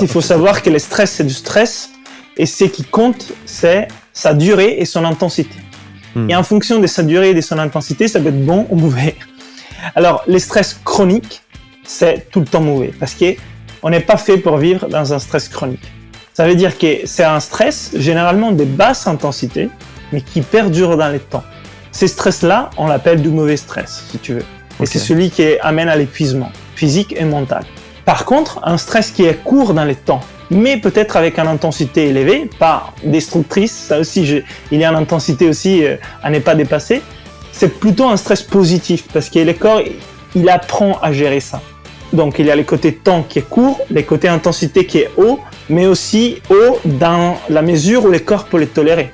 Il faut savoir que le stress, c'est du stress. Et ce qui compte, c'est sa durée et son intensité. Et en fonction de sa durée et de son intensité, ça peut être bon ou mauvais. Alors, le stress chronique, c'est tout le temps mauvais. Parce qu'on n'est pas fait pour vivre dans un stress chronique. Ça veut dire que c'est un stress, généralement de basse intensité, mais qui perdure dans le temps. Ces stress-là, on l'appelle du mauvais stress, si tu veux. Et c'est celui qui amène à l'épuisement, physique et mental. Par contre, un stress qui est court dans le temps, mais peut-être avec une intensité élevée, pas destructrice, ça aussi, il y a une intensité aussi à ne pas dépasser, c'est plutôt un stress positif, parce que le corps, il apprend à gérer ça. Donc, il y a le côté temps qui est court, le côté intensité qui est haut, mais aussi haut dans la mesure où le corps peut le tolérer.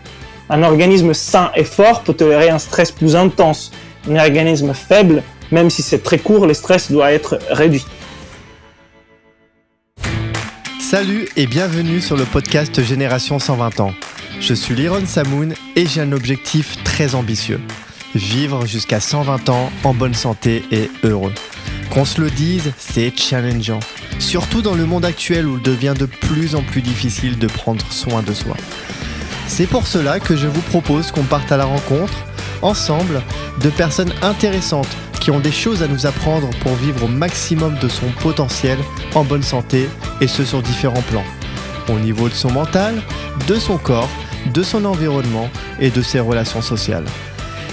Un organisme sain et fort peut tolérer un stress plus intense. Un organisme faible, même si c'est très court, le stress doit être réduit. Salut et bienvenue sur le podcast Génération 120 ans. Je suis Liron Samoun et j'ai un objectif très ambitieux. Vivre jusqu'à 120 ans en bonne santé et heureux. Qu'on se le dise, c'est challengeant. Surtout dans le monde actuel où il devient de plus en plus difficile de prendre soin de soi. C'est pour cela que je vous propose qu'on parte à la rencontre, ensemble, de personnes intéressantes qui ont des choses à nous apprendre pour vivre au maximum de son potentiel en bonne santé et ce sur différents plans. Au niveau de son mental, de son corps, de son environnement et de ses relations sociales.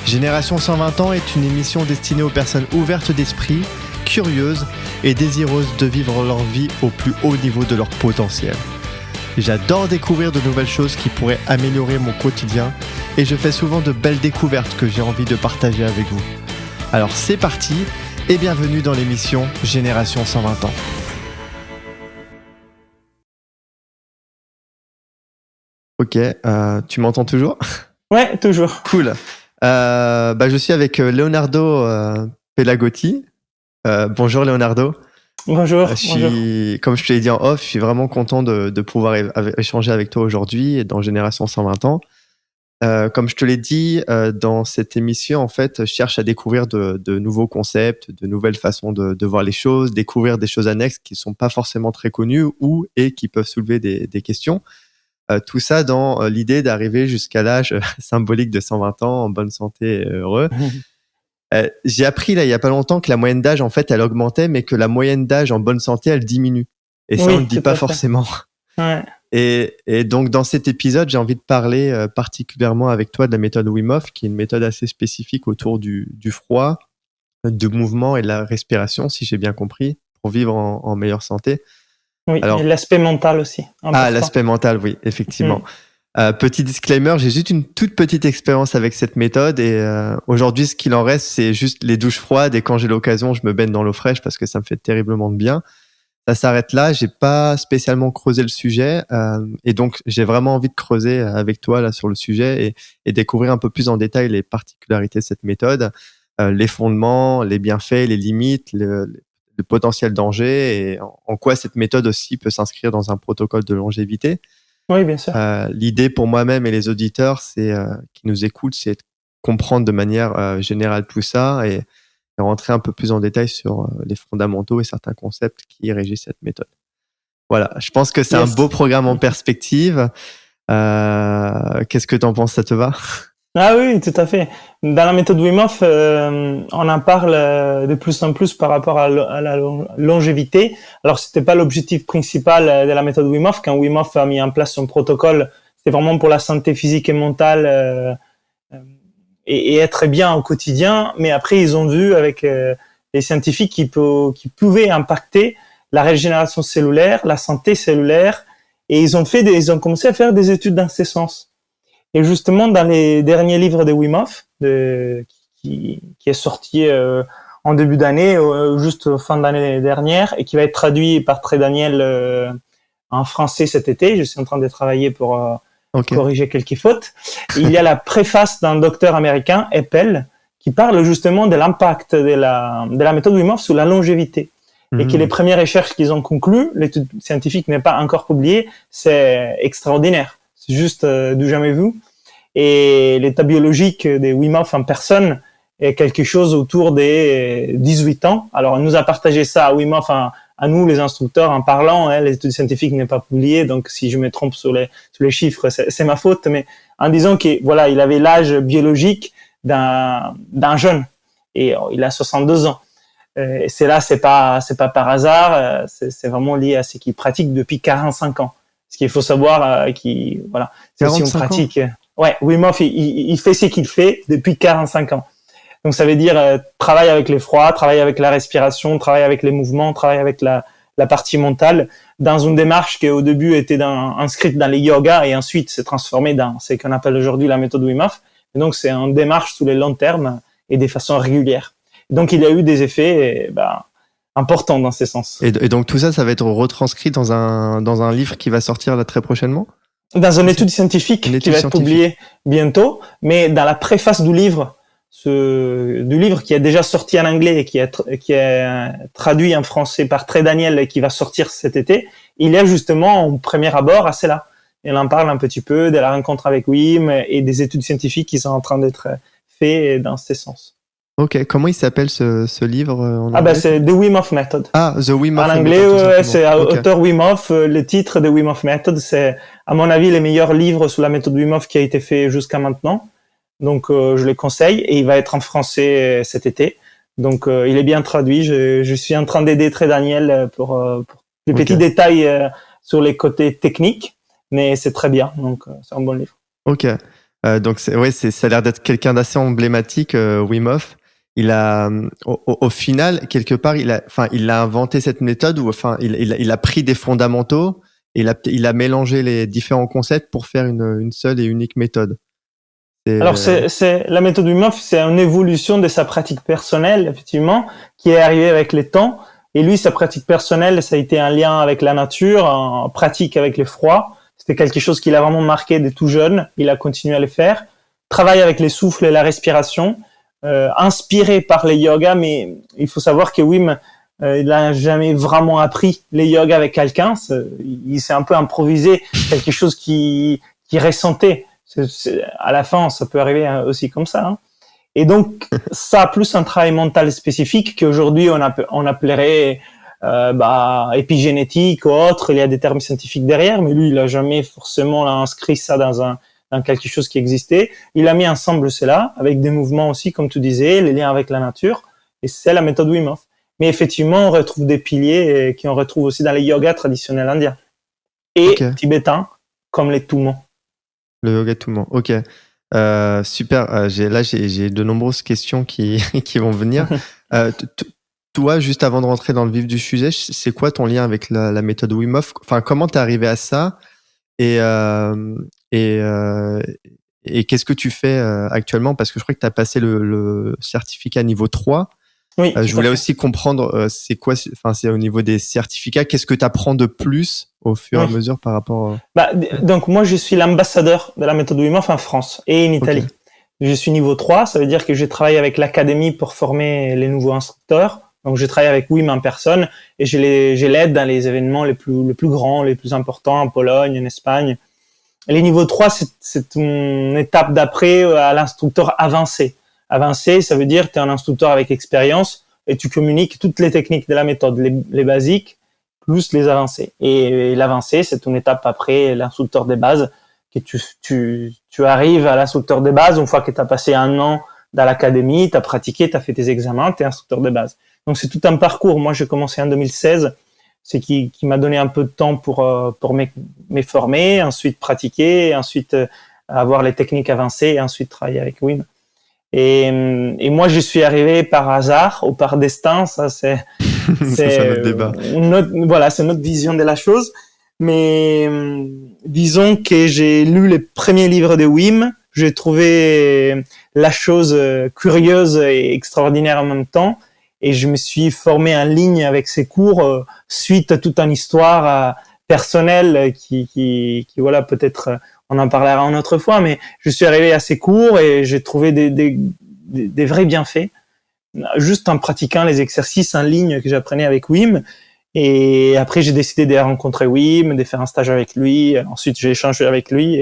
Génération 120 ans est une émission destinée aux personnes ouvertes d'esprit, curieuses et désireuses de vivre leur vie au plus haut niveau de leur potentiel. J'adore découvrir de nouvelles choses qui pourraient améliorer mon quotidien et je fais souvent de belles découvertes que j'ai envie de partager avec vous. Alors c'est parti et bienvenue dans l'émission Génération 120 ans. Ok, tu m'entends toujours ? Ouais, toujours. Cool. Je suis avec Leonardo Pelagotti. Bonjour Leonardo. Bonjour. Comme je te l'ai dit en off, je suis vraiment content de pouvoir échanger avec toi aujourd'hui dans Génération 120 ans. Comme je te l'ai dit, dans cette émission, en fait, je cherche à découvrir de nouveaux concepts, de nouvelles façons de voir les choses, découvrir des choses annexes qui ne sont pas forcément très connues et qui peuvent soulever des questions. Tout ça dans l'idée d'arriver jusqu'à l'âge symbolique de 120 ans en bonne santé et heureux. J'ai appris là il y a pas longtemps que la moyenne d'âge en fait elle augmentait, mais que la moyenne d'âge en bonne santé elle diminue. Et ça on le dit pas forcément. Ouais. Et donc dans cet épisode j'ai envie de parler particulièrement avec toi de la méthode Wim Hof, qui est une méthode assez spécifique autour du froid, du mouvement et de la respiration, si j'ai bien compris, pour vivre en meilleure santé. Oui, et l'aspect mental aussi. Important. L'aspect mental, oui, effectivement. Petit disclaimer, j'ai juste une toute petite expérience avec cette méthode et aujourd'hui, ce qu'il en reste, c'est juste les douches froides et quand j'ai l'occasion, je me baigne dans l'eau fraîche parce que ça me fait terriblement de bien. Ça s'arrête là, j'ai pas spécialement creusé le sujet et donc j'ai vraiment envie de creuser avec toi là sur le sujet et découvrir un peu plus en détail les particularités de cette méthode, les fondements, les bienfaits, les limites, le potentiel danger et en quoi cette méthode aussi peut s'inscrire dans un protocole de longévité. Oui, bien sûr. L'idée pour moi-même et les auditeurs qui nous écoutent, c'est de comprendre de manière générale tout ça et rentrer un peu plus en détail sur les fondamentaux et certains concepts qui régissent cette méthode. Voilà, je pense que c'est un beau programme en perspective. Qu'est-ce que tu en penses, ça te va ? Ah oui, tout à fait. Dans la méthode Wim Hof, on en parle de plus en plus par rapport à la longévité. Alors, c'était pas l'objectif principal de la méthode Wim Hof. Quand Wim Hof a mis en place son protocole, c'était vraiment pour la santé physique et mentale et être bien au quotidien. Mais après, ils ont vu avec les scientifiques qui pouvaient impacter la régénération cellulaire, la santé cellulaire, et ils ont commencé à faire des études dans ce sens. Et justement, dans les derniers livres de Wim Hof, qui est sorti en début d'année, juste fin d'année dernière, et qui va être traduit par Trey Daniel en français cet été. Je suis en train de travailler pour corriger quelques fautes. Et il y a la préface d'un docteur américain, Eppel, qui parle justement de l'impact de la méthode Wim Hof sur la longévité. Et que les premières recherches qu'ils ont conclues, l'étude scientifique n'est pas encore publiée, c'est extraordinaire. C'est juste du jamais vu. Et l'état biologique des Wim Hof en personne est quelque chose autour des 18 ans. Alors, on nous a partagé ça à Wim Hof en à nous, les instructeurs, en parlant. L'étude scientifique n'est pas publiée, donc si je me trompe sur les chiffres, c'est ma faute. Mais en disant que voilà, il avait l'âge biologique d'un jeune et il a 62 ans. Et c'est pas par hasard. C'est vraiment lié à ce qu'il pratique depuis 45 ans. Ce qu'il faut savoir, voilà, c'est aussi une pratique. Ouais, Wim Hof, il fait ce qu'il fait depuis 45 ans. Donc ça veut dire travail avec les froids, travail avec la respiration, travail avec les mouvements, travail avec la partie mentale, dans une démarche qui au début était inscrite dans les yogas et ensuite s'est transformée dans ce qu'on appelle aujourd'hui la méthode Wim Hof. Et donc c'est une démarche sous les longs termes et de façon régulière. Donc il a eu des effets importants dans ce sens. Et donc tout ça va être retranscrit dans un livre qui va sortir là très prochainement ? Dans une étude scientifique qui va être publiée bientôt, mais dans la préface du livre qui est déjà sorti en anglais et qui est traduit en français par Trey Daniel et qui va sortir cet été, il y a justement au premier abord à cela. Il en parle un petit peu de la rencontre avec Wim et des études scientifiques qui sont en train d'être faites dans ce sens. Ok, comment il s'appelle ce livre en anglais? C'est The Wim Hof Method. Ah, The Wim Hof Method. En anglais, c'est auteur Wim Hof. Le titre de Wim Hof Method, c'est à mon avis le meilleur livre sur la méthode Wim Hof qui a été fait jusqu'à maintenant. Donc je le conseille et il va être en français cet été. Donc il est bien traduit. Je suis en train d'aider Trey Daniel pour les petits détails sur les côtés techniques, mais c'est très bien. Donc c'est un bon livre. Ok. Donc ça a l'air d'être quelqu'un d'assez emblématique, Wim Hof. Il a, au final, quelque part, il a inventé cette méthode où, il a pris des fondamentaux et il a mélangé les différents concepts pour faire une seule et unique méthode. Alors, c'est la méthode Wim Hof, c'est une évolution de sa pratique personnelle, effectivement, qui est arrivée avec le temps. Et lui, sa pratique personnelle, ça a été un lien avec la nature, en pratique avec le froid. C'était quelque chose qui l'a vraiment marqué dès tout jeune. Il a continué à le faire. Travail avec les souffles et la respiration. Inspiré par les yogas, mais il faut savoir que Wim, il n'a jamais vraiment appris les yogas avec quelqu'un. Il s'est un peu improvisé quelque chose qui ressentait. À la fin, ça peut arriver aussi comme ça. Hein. Et donc, ça a plus un travail mental spécifique qu'aujourd'hui on appellerait épigénétique ou autre. Il y a des termes scientifiques derrière, mais lui, il a jamais forcément inscrit ça dans quelque chose qui existait. Il a mis ensemble cela avec des mouvements aussi, comme tu disais, les liens avec la nature. Et c'est la méthode Wim Hof. Mais effectivement, on retrouve des piliers qu'on retrouve aussi dans les yogas traditionnels indiens et tibétains, comme les Tummo. Le yoga Tummo. Ok. Super. J'ai de nombreuses questions qui vont venir. Toi, juste avant de rentrer dans le vif du sujet, c'est quoi ton lien avec la méthode Wim Hof? Enfin, comment t'es arrivé à ça? Et qu'est-ce que tu fais actuellement? Parce que je crois que tu as passé le certificat niveau 3. Oui, je voulais aussi comprendre c'est au niveau des certificats, qu'est-ce que tu apprends de plus au fur et à mesure par rapport donc moi je suis l'ambassadeur de la méthode Wim Hof en France et en Italie. Okay. Je suis niveau 3, ça veut dire que je travaille avec l'académie pour former les nouveaux instructeurs. Donc je travaille avec Wim en personne et je l'aide dans les événements les plus grands, les plus importants en Pologne, en Espagne. Les niveaux 3, c'est une étape d'après à l'instructeur avancé. Avancé, ça veut dire que tu es un instructeur avec expérience et tu communiques toutes les techniques de la méthode, les basiques plus les avancées. Et l'avancé, c'est une étape après l'instructeur des bases, que tu arrives à l'instructeur des bases une fois que tu as passé un an dans l'académie, tu as pratiqué, tu as fait tes examens, tu es instructeur de base. Donc c'est tout un parcours. Moi, j'ai commencé en 2016. C'est qui m'a donné un peu de temps pour me former, ensuite pratiquer, ensuite avoir les techniques avancées et ensuite travailler avec Wim. Et moi, je suis arrivé par hasard ou par destin. Ça, c'est notre débat. C'est notre vision de la chose. Mais disons que j'ai lu les premiers livres de Wim. J'ai trouvé la chose curieuse et extraordinaire en même temps. Et je me suis formé en ligne avec ces cours suite à toute une histoire personnelle qui voilà, peut-être on en parlera une autre fois, mais je suis arrivé à ces cours et j'ai trouvé des vrais bienfaits juste en pratiquant les exercices en ligne que j'apprenais avec Wim. Et après, j'ai décidé de rencontrer Wim, de faire un stage avec lui. Ensuite, j'ai échangé avec lui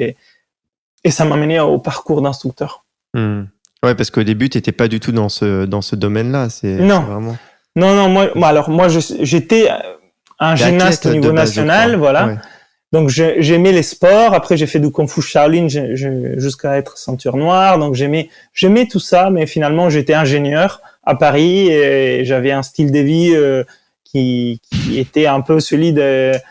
et ça m'a mené au parcours d'instructeur. Ouais, parce qu'au début, tu n'étais pas du tout dans ce domaine-là. Non, vraiment... non. Moi, j'étais un gymnaste au niveau national, voilà. Ouais. Donc j'aimais les sports. Après j'ai fait du kung fu Shaolin jusqu'à être ceinture noire. Donc j'aimais tout ça, mais finalement j'étais ingénieur à Paris et j'avais un style de vie qui était un peu celui d'un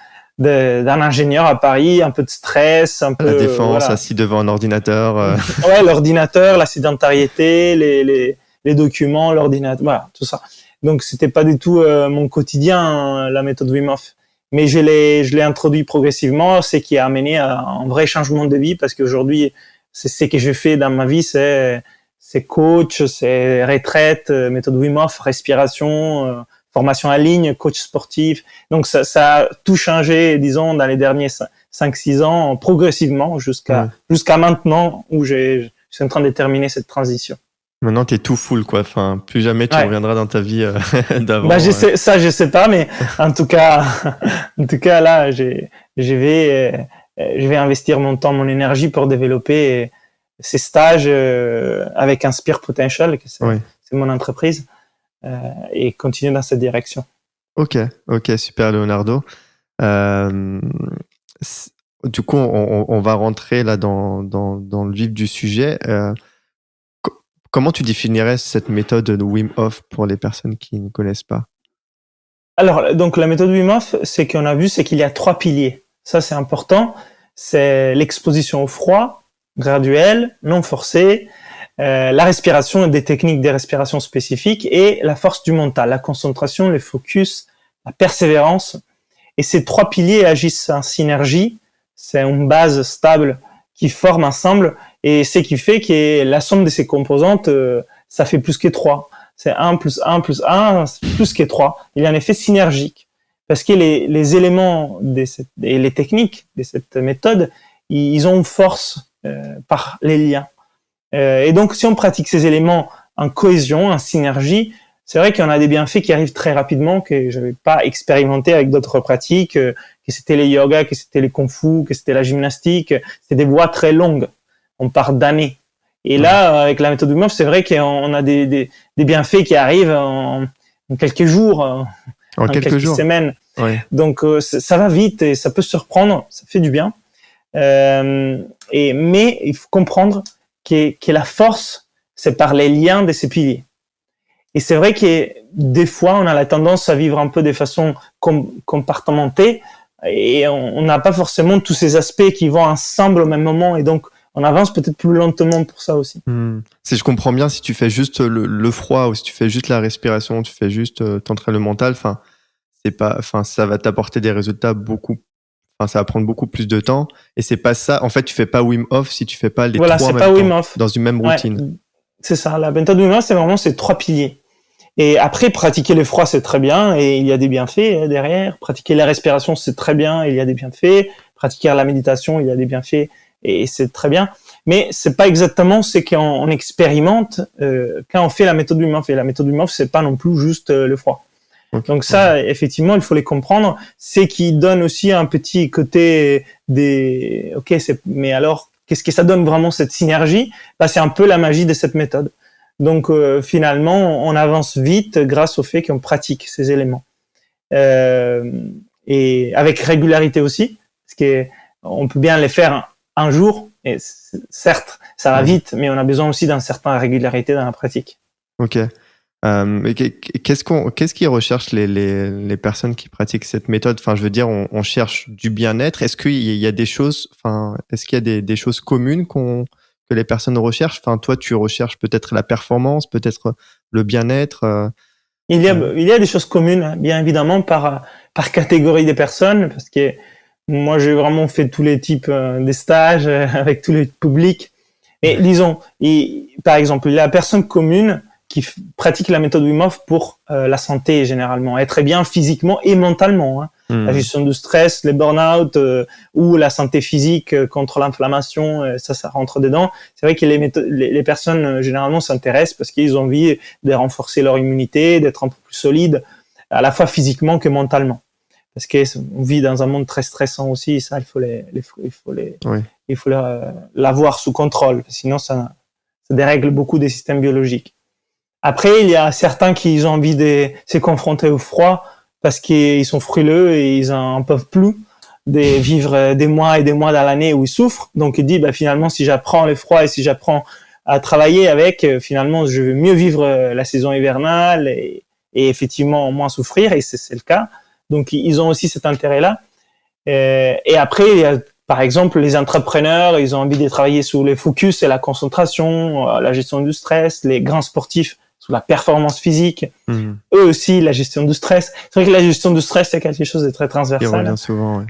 ingénieur à Paris, un peu de stress, un peu la défense, voilà. assis devant un ordinateur. Ouais, l'ordinateur, la sédentarité, les documents, l'ordinateur, voilà, tout ça. Donc c'était pas du tout mon quotidien, hein, la méthode Wim Hof. Mais je l'ai introduit progressivement, c'est qui a amené à un vrai changement de vie parce qu'aujourd'hui, c'est ce que je fais dans ma vie, c'est coach, c'est retraite, méthode Wim Hof, respiration, formation en ligne, coach sportif. Donc ça a tout changé, disons, dans les derniers 5-6 ans, progressivement jusqu'à maintenant où je suis en train de terminer cette transition. Maintenant, t'es tout full, quoi. Enfin, plus jamais tu reviendras dans ta vie d'avant. Bah, je sais pas, mais en tout cas là, je vais investir mon temps, mon énergie pour développer ces stages avec Inspire Potential, que c'est mon entreprise, et continuer dans cette direction. Ok, super Leonardo. Du coup, on va rentrer là dans le vif du sujet. Comment tu définirais cette méthode de Wim Hof pour les personnes qui ne connaissent pas? Alors, donc la méthode Wim Hof, c'est qu'il y a 3 piliers. Ça, c'est important. C'est l'exposition au froid, graduelle, non forcée, la respiration et des techniques de respiration spécifiques et la force du mental, la concentration, le focus, la persévérance. Et ces 3 piliers agissent en synergie. C'est une base stable qui forme ensemble et ce qui fait que la somme de ces composantes, ça fait plus que 3. C'est 1 plus 1 plus 1 plus que 3. Il y a un effet synergique parce que les éléments et les techniques de cette méthode, ils ont une force par les liens. Et donc, si on pratique ces éléments en cohésion, en synergie, c'est vrai qu'il y en a des bienfaits qui arrivent très rapidement que je n'avais pas expérimenté avec d'autres pratiques, que c'était les yogas, que c'était les kung-fu, que c'était la gymnastique. C'était des voies très longues. On part d'années. Et là, avec la méthode Wim Hof, c'est vrai qu'on a des bienfaits qui arrivent en quelques jours, en quelques semaines. Ouais. Donc, ça va vite et ça peut surprendre, ça fait du bien. Mais il faut comprendre que la force, c'est par les liens de ces piliers. Et c'est vrai que des fois, on a la tendance à vivre un peu de façon compartimentée et on n'a pas forcément tous ces aspects qui vont ensemble au même moment et donc on avance peut-être plus lentement pour ça aussi. Si je comprends bien, si tu fais juste le froid ou si tu fais juste la respiration, tu fais juste t'entraîner le mental, ça va t'apporter des résultats ça va prendre beaucoup plus de temps et c'est pas ça. En fait, tu fais pas Wim Hof si tu fais pas les 3 en même temps dans une même routine. Ouais, c'est ça. La méthode Wim Hof, c'est vraiment ces 3 piliers. Et après, pratiquer le froid, c'est très bien et il y a des bienfaits derrière. Pratiquer la respiration, c'est très bien et il y a des bienfaits. Pratiquer la méditation, il y a des bienfaits et c'est très bien. Mais c'est pas exactement ce qu'on expérimente quand on fait la méthode Wim Hof. Et la méthode Wim Hof, c'est pas non plus juste le froid. Okay. Donc ça, effectivement, il faut les comprendre. C'est qui donne aussi un petit côté mais alors, qu'est-ce que ça donne vraiment cette synergie? Bah, c'est un peu la magie de cette méthode. Donc finalement, on avance vite grâce au fait qu'on pratique ces éléments. Et avec régularité aussi, parce qu'on peut bien les faire un jour, et certes, ça va vite, mais on a besoin aussi d'une certaine régularité dans la pratique. Ok. Qu'est-ce qu'ils recherchent les personnes qui pratiquent cette méthode? Enfin, je veux dire, on cherche du bien-être. Est-ce qu'il y a des choses, est-ce qu'il y a des choses communes que les personnes recherchent? Enfin, toi, tu recherches peut-être la performance, peut-être le bien-être. Il y a des choses communes, bien évidemment, par catégorie des personnes, parce que moi, j'ai vraiment fait tous les types des stages avec tous les publics. Mais disons, par exemple, la personne commune qui pratique la méthode Wim Hof pour la santé généralement, être bien physiquement et mentalement. La gestion du stress, les burn-out ou la santé physique contre l'inflammation, ça rentre dedans. C'est vrai que les personnes généralement s'intéressent parce qu'ils ont envie de renforcer leur immunité, d'être un peu plus solide, à la fois physiquement que mentalement. Parce qu'on vit dans un monde très stressant aussi, et ça, il faut l'avoir sous contrôle. Sinon, ça dérègle beaucoup des systèmes biologiques. Après, il y a certains qui ont envie de se confronter au froid parce qu'ils sont frileux et ils en peuvent plus de vivre des mois et des mois dans l'année où ils souffrent. Donc il dit finalement si j'apprends le froid et si j'apprends à travailler avec, finalement je vais mieux vivre la saison hivernale et effectivement moins souffrir, et c'est le cas. Donc ils ont aussi cet intérêt-là. Et après, il y a, par exemple, les entrepreneurs, ils ont envie de travailler sur le focus et la concentration, la gestion du stress, les grands sportifs sur la performance physique. Eux aussi, la gestion du stress. C'est vrai que la gestion du stress, c'est quelque chose de très transversal. Qui revient souvent,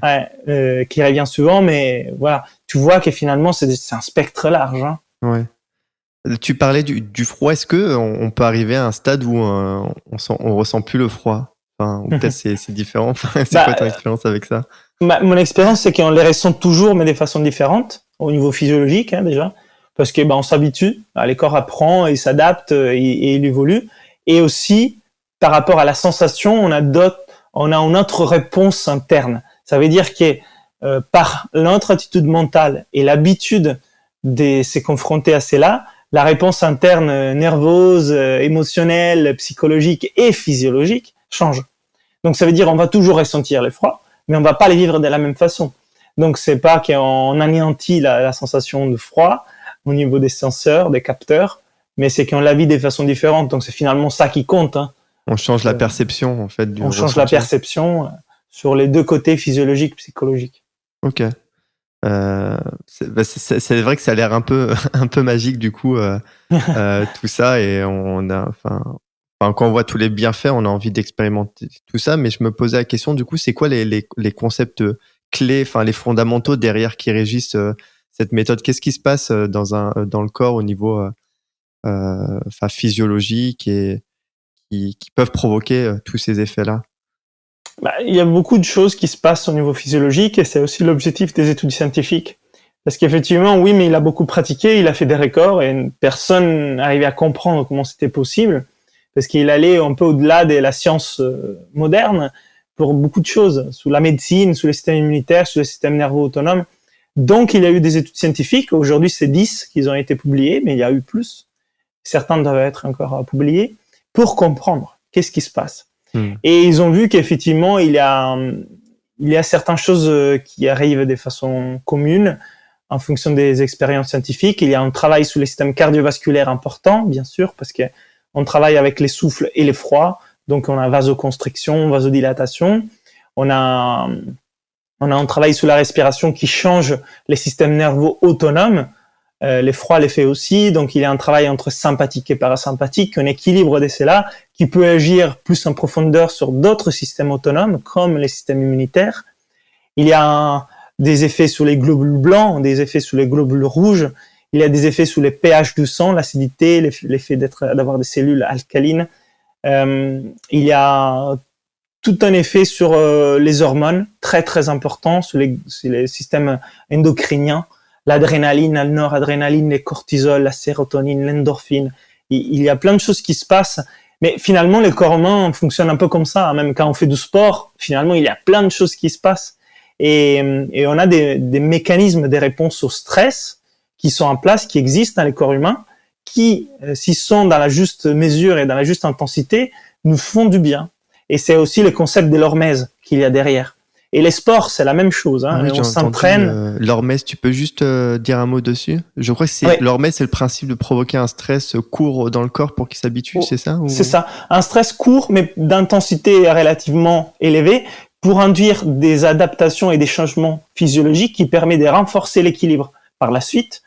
ouais. Qui revient souvent, mais voilà. Tu vois que finalement, c'est un spectre large. Hein. Ouais. Tu parlais du froid. Est-ce que on peut arriver à un stade où on ressent plus le froid? Enfin, ou peut-être c'est différent. C'est quoi ton expérience avec ça? Mon expérience, c'est qu'on les ressent toujours, mais de façon différente, au niveau physiologique, hein, déjà. Parce que on s'habitue, les corps apprend, il s'adapte et il évolue. Et aussi, par rapport à la sensation, on a une autre réponse interne. Ça veut dire que par notre attitude mentale et l'habitude de se confronter à cela, la réponse interne nerveuse, émotionnelle, psychologique et physiologique change. Donc ça veut dire on va toujours ressentir le froid, mais on va pas les vivre de la même façon. Donc c'est pas qu'on anéantit la sensation de froid au niveau des senseurs, des capteurs, mais c'est qu'on la vit de façon différente. Donc c'est finalement ça qui compte. Hein. On change la perception en fait. On change la perception sur les deux côtés physiologiques, psychologiques. Ok. C'est vrai que ça a l'air un peu magique du coup tout ça, et quand on voit tous les bienfaits, on a envie d'expérimenter tout ça. Mais je me posais la question du coup, c'est quoi les concepts clés, enfin les fondamentaux derrière qui régissent cette méthode? Qu'est-ce qui se passe dans le corps au niveau physiologique et qui peuvent provoquer tous ces effets-là? Il y a beaucoup de choses qui se passent au niveau physiologique, et c'est aussi l'objectif des études scientifiques. Parce qu'effectivement, oui, mais il a beaucoup pratiqué, il a fait des records, et personne n'arrivait à comprendre comment c'était possible, parce qu'il allait un peu au-delà de la science moderne pour beaucoup de choses, sous la médecine, sous le système immunitaire, sous le système nerveux autonome. Donc, il y a eu des études scientifiques. Aujourd'hui, c'est 10 qui ont été publiées, mais il y a eu plus. Certains doivent être encore publiés pour comprendre qu'est-ce qui se passe. Et ils ont vu qu'effectivement, il y a certaines choses qui arrivent de façon commune en fonction des expériences scientifiques. Il y a un travail sur les systèmes cardiovasculaires important, bien sûr, parce qu'on travaille avec les souffles et les froids. Donc, on a vasoconstriction, vasodilatation. On a un travail sur la respiration qui change les systèmes nerveux autonomes. Les froids les fait aussi, donc il y a un travail entre sympathique et parasympathique, un équilibre de cela qui peut agir plus en profondeur sur d'autres systèmes autonomes comme les systèmes immunitaires. Il y a des effets sur les globules blancs, des effets sur les globules rouges, il y a des effets sur les pH du sang, l'acidité, l'effet d'avoir des cellules alcalines. Il y a tout un effet sur les hormones, très très important, sur les systèmes endocriniens. L'adrénaline, la noradrénaline, les cortisol, la sérotonine, l'endorphine. Il y a plein de choses qui se passent. Mais finalement, le corps humain fonctionne un peu comme ça. Même quand on fait du sport, finalement, il y a plein de choses qui se passent. Et on a des mécanismes de réponse au stress qui sont en place, qui existent dans le corps humain, qui, s'ils sont dans la juste mesure et dans la juste intensité, nous font du bien. Et c'est aussi le concept de l'hormèse qu'il y a derrière. Et les sports, c'est la même chose. Hein. Oui, on s'entraîne. L'hormèse, tu peux juste dire un mot dessus? Je crois que l'hormèse, c'est le principe de provoquer un stress court dans le corps pour qu'il s'habitue, c'est ça? C'est ça. Un stress court, mais d'intensité relativement élevée, pour induire des adaptations et des changements physiologiques qui permettent de renforcer l'équilibre par la suite.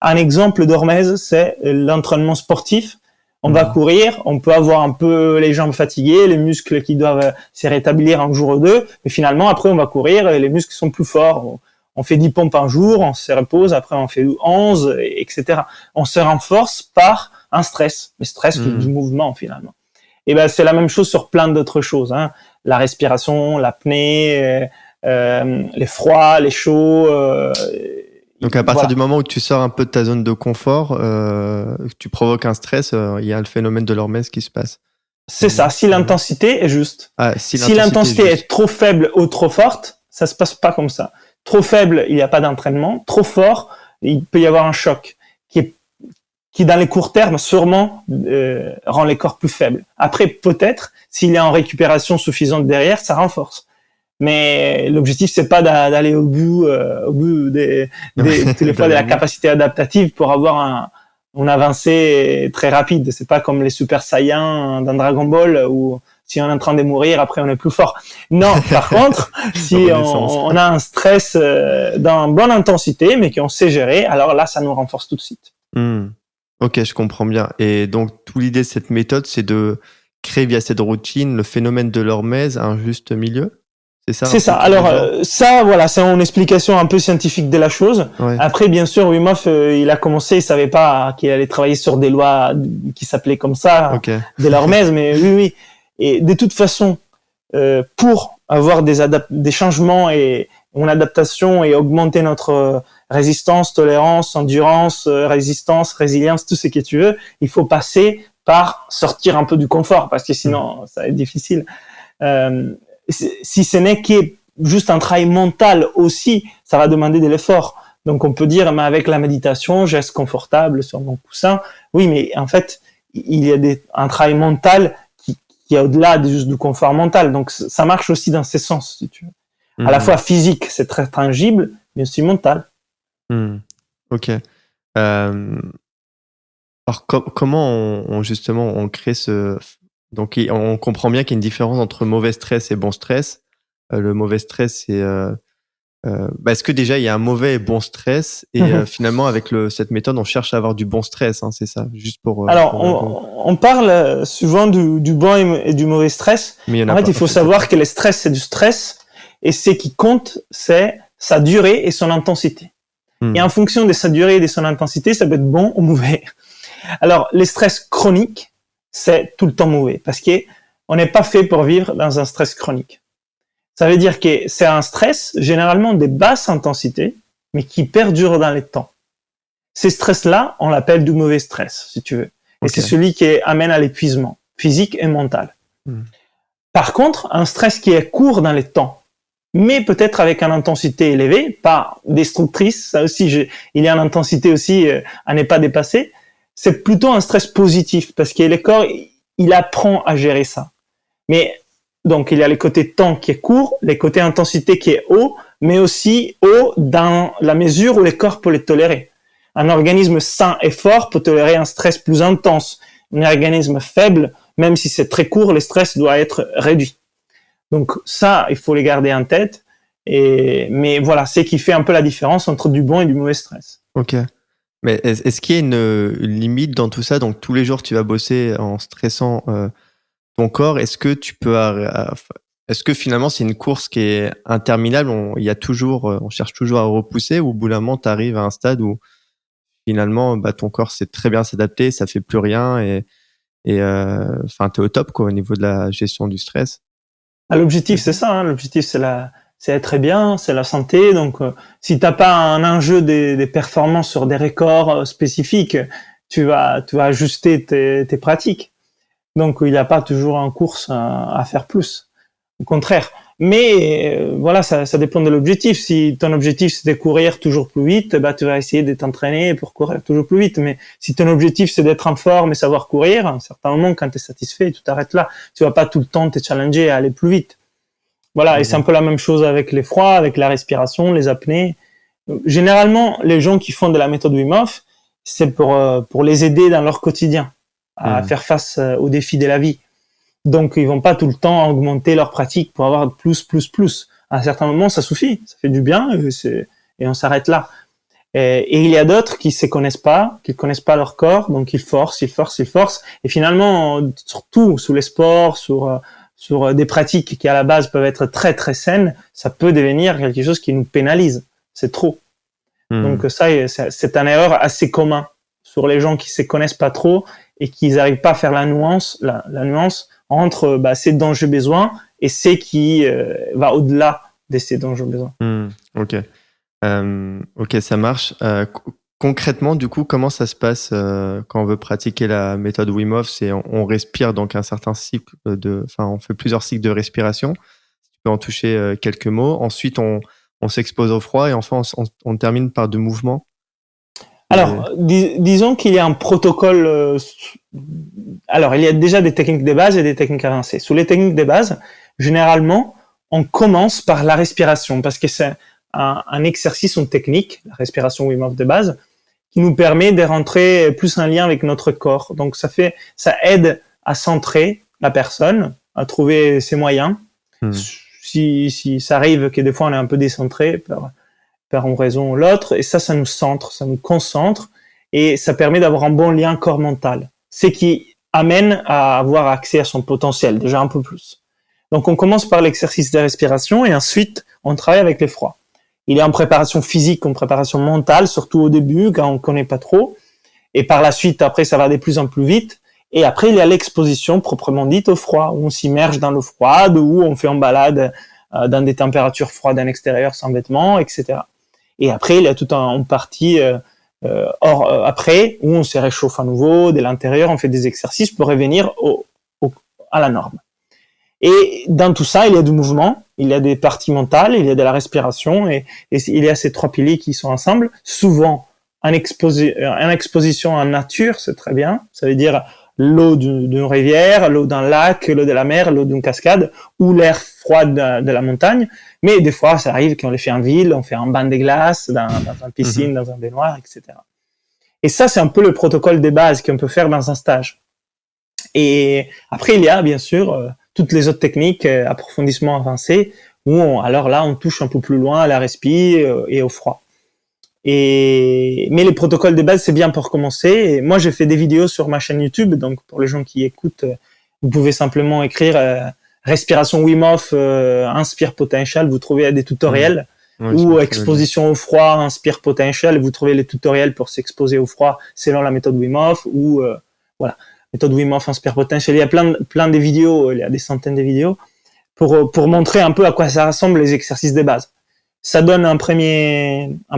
Un exemple d'hormèse, c'est l'entraînement sportif. On va courir, on peut avoir un peu les jambes fatiguées, les muscles qui doivent se rétablir un jour ou deux, mais finalement, après, on va courir et les muscles sont plus forts. On fait 10 pompes par jour, on se repose, après on fait 11, etc. On se renforce par un stress, le stress du mouvement, finalement. Et c'est la même chose sur plein d'autres choses, hein. La respiration, l'apnée, les froids, les chauds. Donc à partir du moment où tu sors un peu de ta zone de confort, tu provoques un stress, il y a le phénomène de l'hormèse qui se passe. C'est ça, si l'intensité est juste. Si l'intensité l'intensité est trop faible ou trop forte, ça se passe pas comme ça. Trop faible, il n'y a pas d'entraînement. Trop fort, il peut y avoir un choc qui dans les courts termes, sûrement, rend les corps plus faibles. Après, peut-être, s'il est en récupération suffisante derrière, ça renforce. Mais l'objectif, c'est pas d'aller au bout tous les fois de la capacité adaptative pour avoir une avancée très rapide. C'est pas comme les Super Saiyans dans Dragon Ball où si on est en train de mourir, après on est plus fort. Non, par contre, si on a un stress dans bonne intensité, mais qu'on sait gérer, alors là, ça nous renforce tout de suite. Ok, je comprends bien. Et donc, toute l'idée de cette méthode, c'est de créer via cette routine le phénomène de l'hormèse, un juste milieu. C'est ça? C'est ça. Alors ça, voilà, c'est une explication un peu scientifique de la chose. Ouais. Après, bien sûr, Wim Hof, il a commencé, il savait pas qu'il allait travailler sur des lois qui s'appelaient comme ça, de l'hormèse, mais oui. Et de toute façon, pour avoir des changements et une adaptation et augmenter notre résistance, tolérance, endurance, résistance, résilience, tout ce que tu veux, il faut passer par sortir un peu du confort, parce que sinon, ça va être difficile. Si ce n'est que juste un travail mental aussi, ça va demander de l'effort. Donc, on peut dire, mais avec la méditation, je reste confortable sur mon coussin. Oui, mais en fait, il y a un travail mental qui est au-delà juste du confort mental. Donc, ça marche aussi dans ces sens, si tu veux. À la fois physique, c'est très tangible, mais aussi mental. Ok. Alors, comment on crée ce... Donc, on comprend bien qu'il y a une différence entre mauvais stress et bon stress. Le mauvais stress, c'est... est-ce que déjà, il y a un mauvais et bon stress et finalement, avec cette méthode, on cherche à avoir du bon stress, hein, c'est ça? Juste pour... Alors, on parle souvent du bon et du mauvais stress. Mais en fait, il faut savoir que le stress, c'est du stress. Et ce qui compte, c'est sa durée et son intensité. Et en fonction de sa durée et de son intensité, ça peut être bon ou mauvais. Alors, le stress chronique, c'est tout le temps mauvais parce qu'on n'est pas fait pour vivre dans un stress chronique. Ça veut dire que c'est un stress généralement de basse intensité, mais qui perdure dans le temps. Ces stress-là, on l'appelle du mauvais stress, si tu veux. Et c'est celui qui amène à l'épuisement physique et mental. Par contre, un stress qui est court dans le temps, mais peut-être avec une intensité élevée, pas destructrice, ça aussi, il y a une intensité aussi à ne pas dépasser, c'est plutôt un stress positif, parce que le corps, il apprend à gérer ça. Mais donc, il y a le côté temps qui est court, le côté intensité qui est haut, mais aussi haut dans la mesure où le corps peut le tolérer. Un organisme sain et fort peut tolérer un stress plus intense. Un organisme faible, même si c'est très court, le stress doit être réduit. Donc ça, il faut les garder en tête. Mais voilà, c'est qui fait un peu la différence entre du bon et du mauvais stress. Ok. Mais est-ce qu'il y a une limite dans tout ça? Donc tous les jours, tu vas bosser en stressant ton corps. Est-ce que est-ce que finalement c'est une course qui est interminable? On cherche toujours à repousser, ou au bout d'un moment, tu arrives à un stade où finalement, ton corps sait très bien s'adapter, ça fait plus rien et t'es au top au niveau de la gestion du stress. L'objectif, c'est ça. L'objectif, c'est être bien, c'est la santé. Donc, si t'as pas un enjeu des performances sur des records spécifiques, tu vas ajuster tes pratiques. Donc, il n'y a pas toujours en course à faire plus. Au contraire. Mais voilà, ça dépend de l'objectif. Si ton objectif c'est de courir toujours plus vite, tu vas essayer de t'entraîner pour courir toujours plus vite. Mais si ton objectif c'est d'être en forme et savoir courir, à un certain moment, quand tu es satisfait, tu t'arrêtes là. Tu vas pas tout le temps te challenger à aller plus vite. Voilà, et c'est un peu la même chose avec les froids, avec la respiration, les apnées. Généralement, les gens qui font de la méthode Wim Hof, c'est pour les aider dans leur quotidien à faire face aux défis de la vie. Donc, ils vont pas tout le temps augmenter leur pratique pour avoir plus. À un certain moment, ça suffit, ça fait du bien et on s'arrête là. Et il y a d'autres qui connaissent pas leur corps, donc ils forcent. Et finalement, surtout sous les sports, sur des pratiques qui à la base peuvent être très très saines, ça peut devenir quelque chose qui nous pénalise. C'est trop. Donc ça, c'est une erreur assez commune sur les gens qui se connaissent pas trop et qui n'arrivent pas à faire la nuance entre ces dont j'ai besoin et ce qui va au-delà de ces dont j'ai besoin. Ok. Ok, ça marche. Concrètement, du coup, comment ça se passe quand on veut pratiquer la méthode Wim Hof? On respire donc un certain cycle on fait plusieurs cycles de respiration. Tu peux en toucher quelques mots. Ensuite, on s'expose au froid et enfin, on termine par de mouvements. Alors, disons qu'il y a un protocole. Alors, il y a déjà des techniques de base et des techniques avancées. Sous les techniques de base, généralement, on commence par la respiration parce que c'est un exercice, une technique, la respiration Wim Hof de base, qui nous permet de rentrer plus en lien avec notre corps. Donc, ça aide à centrer la personne, à trouver ses moyens. Si ça arrive que des fois on est un peu décentré par une raison ou l'autre, et ça nous centre, ça nous concentre, et ça permet d'avoir un bon lien corps-mental. Ce qui amène à avoir accès à son potentiel, déjà un peu plus. Donc on commence par l'exercice de respiration, et ensuite on travaille avec l'effroi. Il est en préparation physique, en préparation mentale, surtout au début, quand on connaît pas trop, et par la suite, après, ça va de plus en plus vite. Et après, il y a l'exposition proprement dite au froid, où on s'immerge dans l'eau froide, où on fait une balade dans des températures froides à l'extérieur sans vêtements, etc. Et après, il y a toute une partie après, où on se réchauffe à nouveau, de l'intérieur, on fait des exercices pour revenir à la norme. Et dans tout ça, il y a du mouvement, il y a des parties mentales, il y a de la respiration, et il y a ces trois piliers qui sont ensemble. Souvent, en exposition en nature, c'est très bien. Ça veut dire l'eau d'une rivière, l'eau d'un lac, l'eau de la mer, l'eau d'une cascade, ou l'air froid de la montagne. Mais des fois, ça arrive qu'on les fait en ville, on fait un bain de glace, dans une piscine, dans un baignoire, etc. Et ça, c'est un peu le protocole des bases qu'on peut faire dans un stage. Et après, il y a bien sûr toutes les autres techniques, approfondissement avancé, où alors là, on touche un peu plus loin à la respi et au froid. Mais les protocoles de base, c'est bien pour commencer. Et moi, j'ai fait des vidéos sur ma chaîne YouTube, donc pour les gens qui écoutent, vous pouvez simplement écrire respiration Wim Hof, inspire potential, vous trouvez des tutoriels, ou exposition au froid, inspire potential, vous trouvez les tutoriels pour s'exposer au froid selon la méthode Wim Hof, ou voilà, méthode Wim Hof, inspire potential. Il y a plein de vidéos, il y a des centaines de vidéos pour montrer un peu à quoi ça ressemble les exercices de base. Ça donne une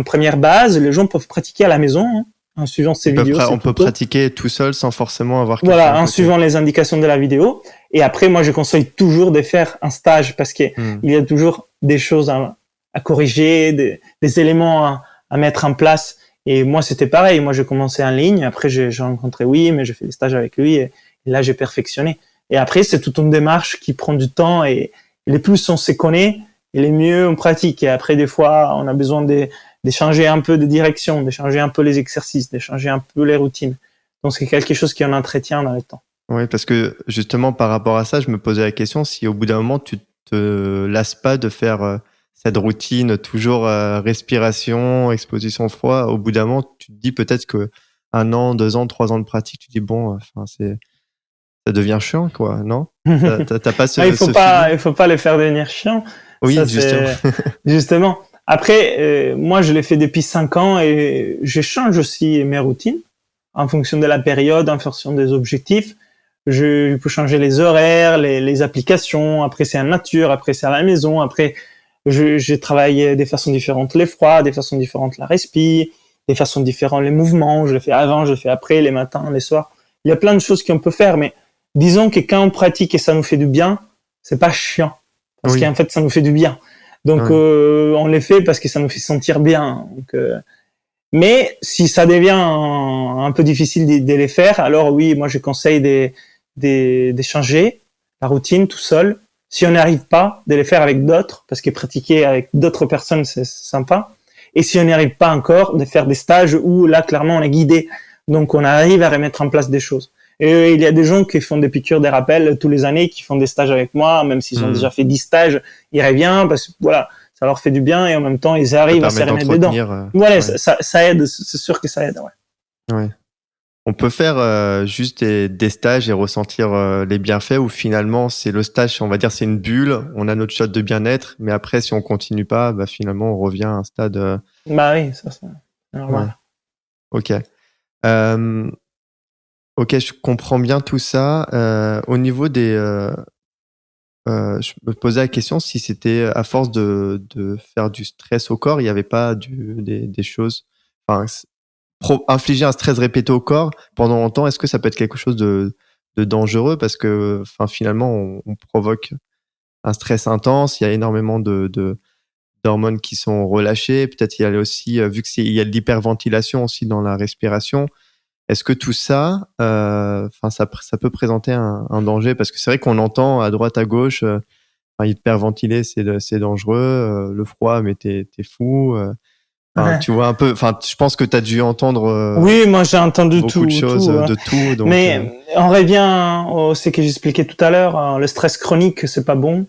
première base. Les gens peuvent pratiquer à la maison en suivant ces vidéos. On peut pratiquer tout seul sans forcément avoir quelqu'un. Voilà, en suivant les indications de la vidéo. Et après, moi, je conseille toujours de faire un stage parce que il y a toujours des choses à corriger, des éléments à mettre en place. Et moi, c'était pareil. Moi, j'ai commencé en ligne. Après, j'ai rencontré Wim et j'ai fait des stages avec lui. Et là, j'ai perfectionné. Et après, c'est toute une démarche qui prend du temps. Et les plus on se connaît, et les mieux on pratique. Et après, des fois, on a besoin de changer un peu de direction, de changer un peu les exercices, de changer un peu les routines. Donc, c'est quelque chose qui en entretient dans le temps. Oui, parce que justement, par rapport à ça, je me posais la question si au bout d'un moment, tu te lasses pas de faire cette routine, toujours respiration, exposition au froid. Au bout d'un moment, tu te dis peut-être que 1 an, 2 ans, 3 ans de pratique, tu dis bon, ça devient chiant, quoi, non? T'as pas il faut pas les faire devenir chiants. Oui, ça, justement. Justement. Après, moi, je l'ai fait depuis 5 ans et je change aussi mes routines en fonction de la période, en fonction des objectifs. Je peux changer les horaires, les applications. Après, c'est en nature. Après, c'est à la maison. Après, j'ai travaillé des façons différentes les froids, des façons différentes la respi, des façons différentes les mouvements. Je le fais avant, je le fais après, les matins, les soirs. Il y a plein de choses qu'on peut faire, mais disons que quand on pratique et ça nous fait du bien, c'est pas chiant. Parce qu'en fait, ça nous fait du bien. Donc, on les fait parce que ça nous fait sentir bien. Donc, mais si ça devient un peu difficile de les faire, alors oui, moi, je conseille de changer la routine tout seul. Si on n'arrive pas, de les faire avec d'autres, parce que pratiquer avec d'autres personnes, c'est sympa. Et si on n'y arrive pas encore, de faire des stages où là, clairement, on est guidé. Donc, on arrive à remettre en place des choses. Et il y a des gens qui font des piqûres, des rappels tous les années, qui font des stages avec moi, même s'ils ont déjà fait 10 stages, ils reviennent parce que voilà, ça leur fait du bien et en même temps, ils arrivent à se remettre dedans. Voilà, ça aide, c'est sûr que ça aide, ouais. On peut faire juste des stages et ressentir les bienfaits ou finalement, c'est le stage, on va dire, c'est une bulle, on a notre shot de bien-être, mais après, si on continue pas, finalement, on revient à un stade... Bah oui, ça, c'est normal. Ouais. Ok. Ok, je comprends bien tout ça. Au niveau des... je me posais la question si c'était à force de faire du stress au corps, il n'y avait pas des choses... Enfin, infliger un stress répété au corps pendant longtemps, est-ce que ça peut être quelque chose de dangereux? Parce que finalement, on provoque un stress intense, il y a énormément d'hormones qui sont relâchées. Peut-être il y a aussi, vu qu'il y a de l'hyperventilation aussi dans la respiration. Est-ce que tout ça, ça peut présenter un danger? Parce que c'est vrai qu'on entend à droite, à gauche, hyperventiler, c'est dangereux. Le froid, mais t'es fou. Tu vois un peu. Enfin, je pense que t'as dû entendre. Oui, moi j'ai entendu beaucoup de choses, de tout. Donc, mais on revient au ce que j'expliquais tout à l'heure. Le stress chronique, c'est pas bon.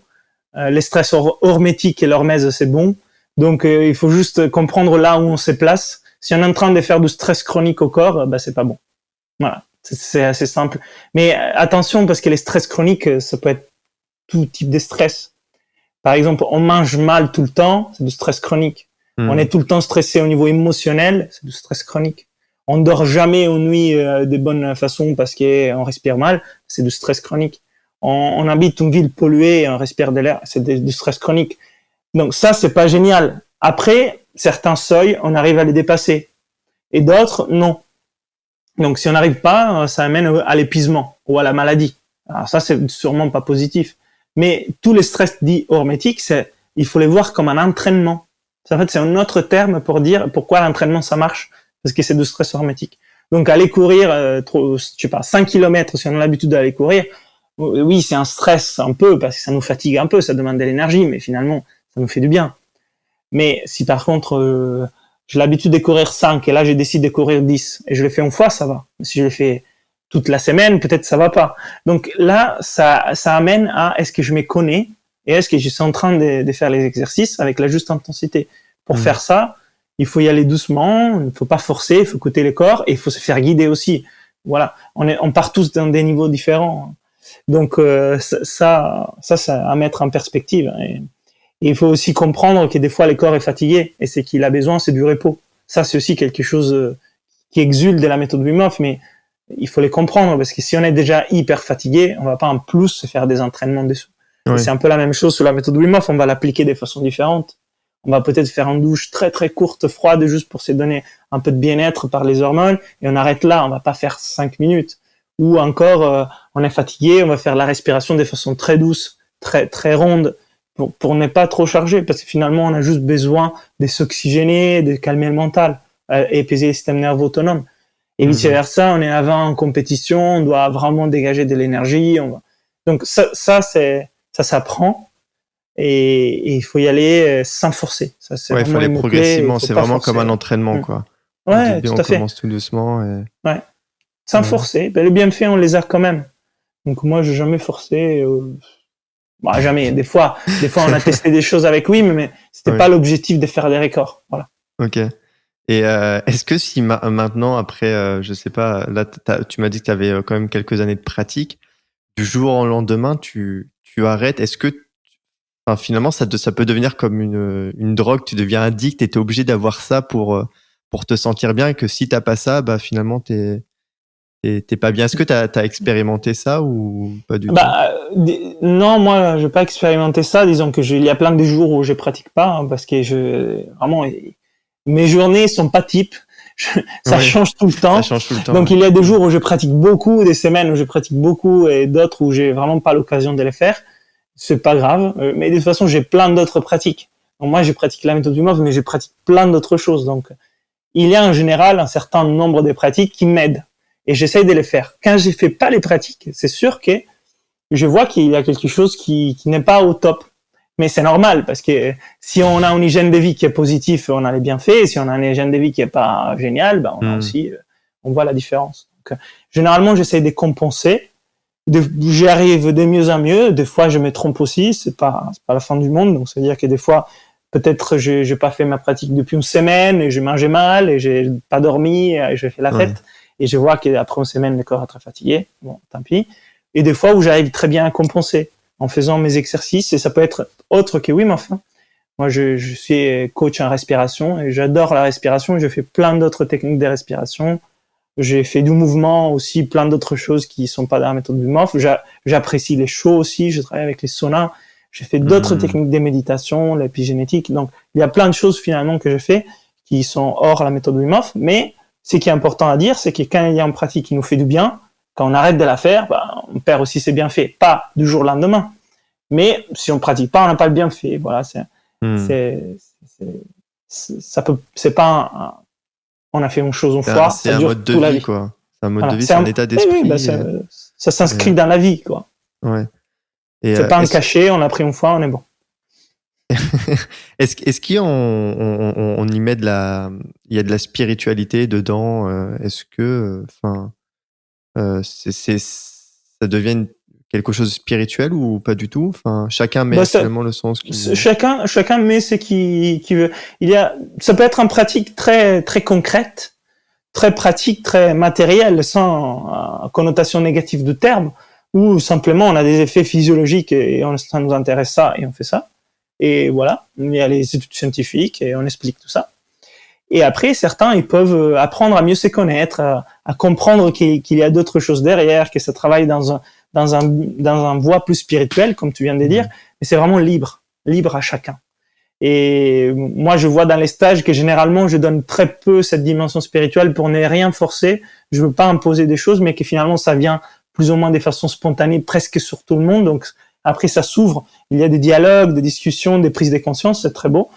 Les stress hormétiques et l'hormèse, c'est bon. Donc, il faut juste comprendre là où on se place. Si on est en train de faire du stress chronique au corps, c'est pas bon. Voilà, c'est assez simple. Mais attention, parce que les stress chroniques, ça peut être tout type de stress. Par exemple, on mange mal tout le temps, c'est du stress chronique. On est tout le temps stressé au niveau émotionnel, c'est du stress chronique. On dort jamais aux nuits de bonne façon parce qu'on respire mal, c'est du stress chronique. On habite une ville polluée et on respire de l'air, c'est du stress chronique. Donc ça, c'est pas génial. Après, certains seuils, on arrive à les dépasser. Et d'autres, non. Donc si on n'arrive pas, ça amène à l'épuisement ou à la maladie. Alors ça, c'est sûrement pas positif. Mais tous les stress dits hormétiques, il faut les voir comme un entraînement. En fait, c'est un autre terme pour dire pourquoi l'entraînement ça marche, parce que c'est du stress hormétique. Donc aller courir, 5 km, si on a l'habitude d'aller courir, oui, c'est un stress un peu, parce que ça nous fatigue un peu, ça demande de l'énergie, mais finalement, ça nous fait du bien. Mais si par contre, j'ai l'habitude de courir 5, et là j'ai décidé de courir 10, et je le fais une fois, ça va. Mais si je le fais toute la semaine, peut-être ça va pas. Donc là, ça amène à est-ce que je me connais, et est-ce que je suis en train de faire les exercices avec la juste intensité. Pour faire ça, il faut y aller doucement, il ne faut pas forcer, il faut écouter le corps, et il faut se faire guider aussi. Voilà, on part tous dans des niveaux différents. Donc ça à mettre en perspective. Et il faut aussi comprendre que des fois le corps est fatigué, et c'est qu'il a besoin, c'est du repos. Ça, c'est aussi quelque chose qui exulte de la méthode Wim Hof, mais il faut les comprendre, parce que si on est déjà hyper fatigué, on va pas en plus se faire des entraînements dessous. Oui. C'est un peu la même chose sur la méthode Wim Hof, on va l'appliquer de façon différente. On va peut-être faire une douche très très courte, froide, juste pour se donner un peu de bien-être par les hormones, et on arrête là, on va pas faire 5 minutes. Ou encore, on est fatigué, on va faire la respiration de façon très douce, très très ronde, pour ne pas trop charger, parce que finalement, on a juste besoin de s'oxygéner, de calmer le mental, et apaiser le système nerveux autonome. Et vice-versa, on est avant en compétition, on doit vraiment dégager de l'énergie. Donc ça s'apprend, et il faut y aller sans forcer. Ça, c'est il faut aller progressivement, c'est vraiment forcer. Comme un entraînement, quoi. Ouais, tout à fait. On commence tout doucement. Ouais, sans forcer. Les bienfaits, on les a quand même. Donc moi, j'ai jamais forcé. Jamais. Des fois, on a testé des choses avec Wim, mais c'était pas l'objectif de faire des records. Voilà. Ok. Et est-ce que si maintenant, après, je sais pas, là, tu m'as dit que tu avais quand même quelques années de pratique, du jour au lendemain, tu arrêtes, est-ce que finalement, ça peut devenir comme une drogue, tu deviens addict et tu es obligé d'avoir ça pour te sentir bien, et que si tu n'as pas ça, finalement, t'es pas bien. Est-ce que tu as expérimenté ça ou pas du tout? Non, moi, je n'ai pas expérimenté ça. Disons que il y a plein de jours où je pratique pas, parce que vraiment, mes journées sont pas types. Ça change tout le temps. Ça change tout le temps. Donc, il y a des jours où je pratique beaucoup, des semaines où je pratique beaucoup, et d'autres où j'ai vraiment pas l'occasion de les faire. C'est pas grave. Mais de toute façon, j'ai plein d'autres pratiques. Donc, moi, je pratique la méthode Wim Hof, mais je pratique plein d'autres choses. Donc, il y a en général un certain nombre de pratiques qui m'aident. Et j'essaye de les faire. Quand je fais pas les pratiques, c'est sûr que je vois qu'il y a quelque chose qui n'est pas au top. Mais c'est normal, parce que si on a une hygiène de vie qui est positive, on a les bienfaits. Et si on a une hygiène de vie qui est pas géniale, on a aussi, on voit la différence. Donc, généralement, j'essaye de compenser. J'y arrive de mieux en mieux. Des fois, je me trompe aussi. C'est pas la fin du monde. Donc, ça veut dire que des fois, peut-être, j'ai pas fait ma pratique depuis une semaine, et j'ai mangé mal, et j'ai pas dormi, et j'ai fait la fête. Et je vois qu'après une semaine, le corps est très fatigué. Bon, tant pis. Et des fois où j'arrive très bien à compenser en faisant mes exercices, et ça peut être autre que Wim Hof. Moi, je suis coach en respiration, et j'adore la respiration. Je fais plein d'autres techniques de respiration. J'ai fait du mouvement aussi, plein d'autres choses qui sont pas dans la méthode Wim Hof. J'apprécie les chauds aussi. Je travaille avec les saunas. J'ai fait d'autres techniques de méditation, l'épigénétique. Donc, il y a plein de choses finalement que je fais qui sont hors la méthode Wim Hof. Mais ce qui est important à dire, c'est que quand il y a une pratique qui nous fait du bien, quand on arrête de la faire, on perd aussi ses bienfaits. Pas du jour au lendemain. Mais si on pratique pas, on n'a pas le bienfait. Voilà, C'est pas on a fait une chose une fois, C'est ça un dure mode de toute la vie, vie. quoi. C'est un mode Voilà, de vie, c'est un état d'esprit. Oui, ça s'inscrit dans la vie, quoi. Ouais. Et, c'est pas un cachet, on l'a pris une fois, on est bon. Est-ce qu'on y met il y a de la spiritualité dedans? Est-ce que, ça devient quelque chose de spirituel ou pas du tout? Enfin, chacun met finalement le sens qu'il veut. Chacun met ce qu'il veut. Ça peut être en pratique très, très concrète, très pratique, très matérielle, sans connotation négative du terme, ou simplement on a des effets physiologiques et ça nous intéresse ça et on fait ça. Et voilà, il y a les études scientifiques et on explique tout ça. Et après, certains, ils peuvent apprendre à mieux se connaître, à comprendre qu'il y a d'autres choses derrière, que ça travaille dans un voie plus spirituel, comme tu viens de dire, mais c'est vraiment libre à chacun. Et moi, je vois dans les stages que généralement, je donne très peu cette dimension spirituelle pour ne rien forcer. Je veux pas imposer des choses, mais que finalement, ça vient plus ou moins de façon spontanée, presque sur tout le monde. Donc, après, ça s'ouvre. Il y a des dialogues, des discussions, des prises de conscience. C'est très beau.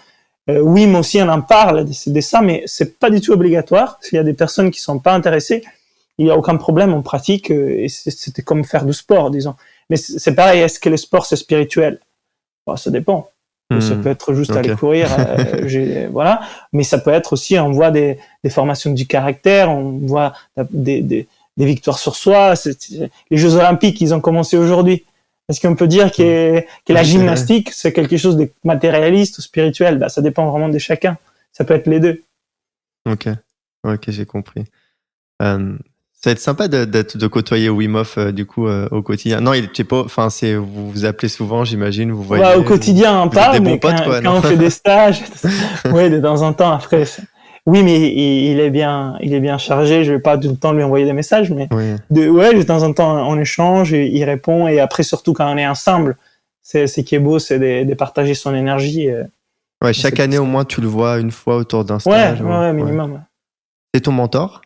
Oui, moi aussi, on en parle de ça, mais c'est pas du tout obligatoire. S'il y a des personnes qui sont pas intéressées, il y a aucun problème, on pratique, et c'était comme faire du sport, disons. Mais c'est pareil, est-ce que le sport, c'est spirituel? Bon, ça dépend. Ça peut être juste aller courir, voilà. Mais ça peut être aussi, on voit des formations du caractère, on voit des victoires sur soi. Les Jeux Olympiques, ils ont commencé aujourd'hui. Est-ce qu'on peut dire que la gymnastique, c'est quelque chose de matérialiste ou spirituel? Ça dépend vraiment de chacun. Ça peut être les deux. Ok, j'ai compris. Ça va être sympa de côtoyer Wim Hof du coup au quotidien. Non, il était pas. Enfin, vous vous appelez souvent, j'imagine. Vous voyez. Au quotidien, on parle, mais quand on fait des stages, oui, de temps en temps. Après, oui, mais il est bien chargé. Je vais pas tout le temps lui envoyer des messages, mais de temps en temps, on échange, et il répond. Et après, surtout quand on est ensemble, ce qui est beau, c'est de partager son énergie. Ouais, chaque année au moins, tu le vois une fois autour d'un stage. Ouais, minimum. Ouais. C'est ton mentor?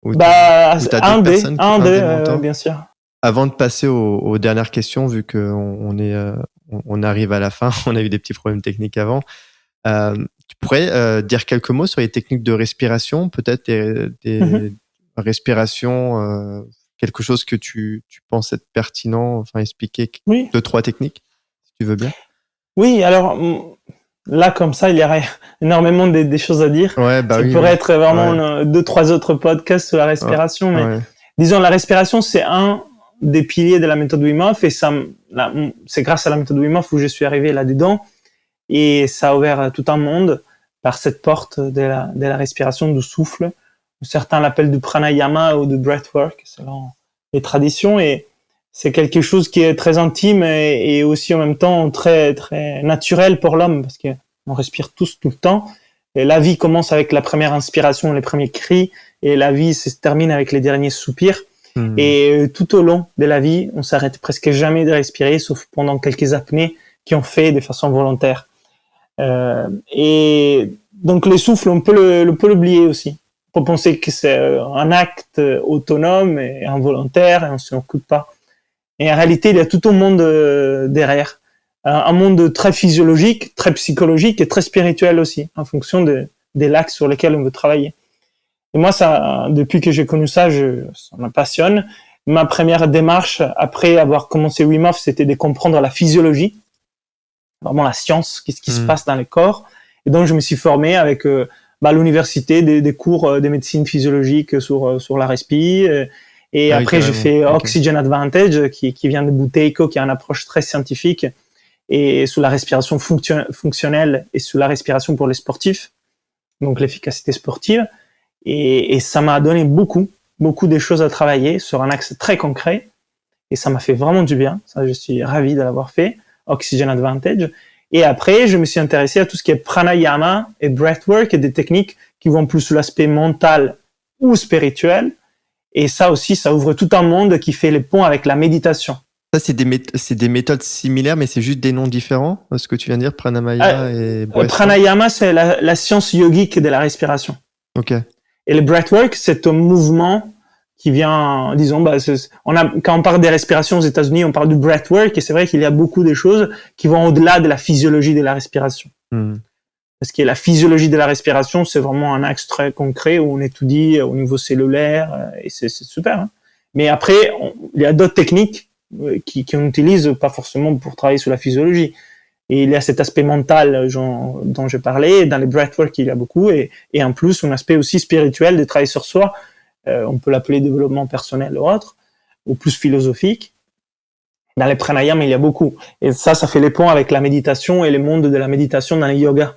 Un des, bien sûr. Avant de passer aux dernières questions, vu qu'on arrive à la fin, on a eu des petits problèmes techniques avant. Tu pourrais dire quelques mots sur les techniques de respiration, peut-être des respirations, quelque chose que tu penses être pertinent, enfin expliquer 2-3 techniques, si tu veux bien. Oui, alors là, comme ça, il y aurait énormément des choses à dire. Ça pourrait être vraiment 2-3 autres podcasts sur la respiration, mais disons, la respiration, c'est un des piliers de la méthode Wim Hof, et c'est grâce à la méthode Wim Hof où je suis arrivé là-dedans, et ça a ouvert tout un monde par cette porte de la respiration, du souffle. Certains l'appellent du pranayama ou du breathwork, selon les traditions, et c'est quelque chose qui est très intime et aussi en même temps très, très naturel pour l'homme, parce qu'on respire tous tout le temps. Et la vie commence avec la première inspiration, les premiers cris, et la vie se termine avec les derniers soupirs. Et tout au long de la vie, on s'arrête presque jamais de respirer, sauf pendant quelques apnées qui ont fait de façon volontaire. Et donc le souffle, on peut l'oublier aussi. On peut penser que c'est un acte autonome et involontaire, et on s'en occupe pas. Et en réalité, il y a tout un monde derrière. Un monde très physiologique, très psychologique et très spirituel aussi, en fonction des lacs sur lesquels on veut travailler. Et moi, depuis que j'ai connu ça, ça me passionne. Ma première démarche, après avoir commencé Wim Hof, c'était de comprendre la physiologie, vraiment la science, qu'est-ce qui se passe dans le corps. Et donc, je me suis formé avec à l'université des cours de médecine physiologique sur la respi. Et après, j'ai fait Oxygen Advantage, qui vient de Buteyko, qui a une approche très scientifique, et sous la respiration fonctionnelle et sous la respiration pour les sportifs, donc l'efficacité sportive. Et ça m'a donné beaucoup de choses à travailler sur un axe très concret, et ça m'a fait vraiment du bien. Ça, je suis ravi de l'avoir fait, Oxygen Advantage. Et après, je me suis intéressé à tout ce qui est pranayama et breathwork, et des techniques qui vont plus sur l'aspect mental ou spirituel. Et ça aussi, ça ouvre tout un monde qui fait les ponts avec la méditation. Ça, c'est des méthodes similaires, mais c'est juste des noms différents, ce que tu viens de dire, pranayama et breathwork. Pranayama, c'est la science yogique de la respiration. Ok. Et le breathwork, c'est un mouvement qui vient, disons, quand on parle des respirations aux États-Unis, on parle du breathwork, et c'est vrai qu'il y a beaucoup de choses qui vont au-delà de la physiologie de la respiration. Parce que la physiologie de la respiration, c'est vraiment un axe très concret où on étudie au niveau cellulaire, et c'est super. Hein. Mais après, il y a d'autres techniques qu'on utilise pas forcément pour travailler sur la physiologie. Et il y a cet aspect mental dont je parlais, dans les breathwork, il y a beaucoup, et en plus, un aspect aussi spirituel de travailler sur soi. On peut l'appeler développement personnel ou autre, ou plus philosophique. Dans les pranayama, il y a beaucoup. Et ça fait les ponts avec la méditation et le monde de la méditation dans les yogas.